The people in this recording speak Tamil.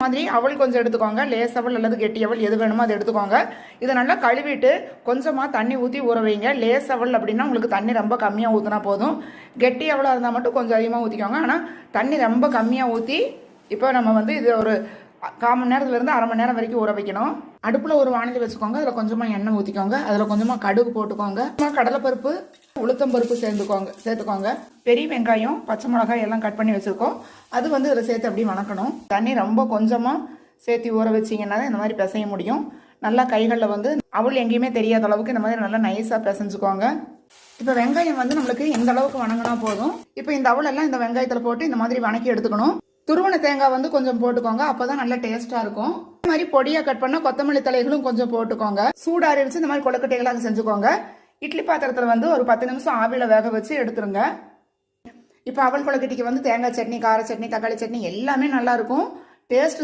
மாதிரி அவள் கொஞ்சம் எடுத்துக்கோங்க. லேஸ் அவள் அல்லது கெட்டி அவள் எது வேணுமோ அதை எடுத்துக்கோங்க. இதை நல்லா கழுவிட்டு கொஞ்சமாக தண்ணி ஊற்றி ஊற வைங்க. லேஸ் அவள் அப்படின்னா உங்களுக்கு தண்ணி ரொம்ப கம்மியாக ஊற்றினா போதும். கெட்டி அவளாக இருந்தால் மட்டும் கொஞ்சம் அதிகமாக ஊற்றிக்கோங்க. ஆனால் தண்ணி ரொம்ப கம்மியாக ஊற்றி இப்போ நம்ம வந்து இது ஒரு 1/4 மணி நேரத்துலேருந்து அரை மணி நேரம் வரைக்கும் ஊற வைக்கணும். அடுப்பில் ஒரு வானிலை வச்சுக்கோங்க. அதில் கொஞ்சமாக எண்ணெய் ஊற்றிக்கோங்க. அதில் கொஞ்சமாக கடுகு போட்டுக்கோங்க. கடலைப்பருப்பு, உளுத்தம்பருப்பு சேர்த்துக்கோங்க. பெரிய வெங்காயம், பச்சை மிளகாய் எல்லாம் கட் பண்ணி வச்சுருக்கோம். அது வந்து இதில் சேர்த்து அப்படியே வணக்கணும். தண்ணி ரொம்ப கொஞ்சமாக சேர்த்து ஊற வச்சிங்கன்னா தான் இந்த மாதிரி பிசைய முடியும். நல்லா கைகளில் வந்து அவள் எங்கேயுமே தெரியாத அளவுக்கு இந்த மாதிரி நல்லா நைஸாக பிசைஞ்சுக்கோங்க. இப்போ வெங்காயம் வந்து நம்மளுக்கு இந்த அளவுக்கு வணங்கினா போதும். இப்போ இந்த அவள் எல்லாம் இந்த வெங்காயத்தில் போட்டு இந்த மாதிரி வணக்கி எடுத்துக்கணும். துருவன தேங்காய் வந்து கொஞ்சம் போட்டுக்கோங்க. அப்போதான் நல்லா டேஸ்ட்டாக இருக்கும். இந்த மாதிரி பொடியாக கட் பண்ண கொத்தமல்லி தலைகளும் கொஞ்சம் போட்டுக்கோங்க. சூடாரிச்சு இந்த மாதிரி கொழுக்கட்டைகளாக செஞ்சுக்கோங்க. இட்லி பாத்திரத்தில் வந்து ஒரு 10 நிமிஷம் ஆவியில் வேக வச்சு எடுத்துருங்க. இப்போ அவல் கொழுக்கட்டைக்கு வந்து தேங்காய் சட்னி, கார சட்னி, தக்காளி சட்னி எல்லாமே நல்லா இருக்கும். டேஸ்ட்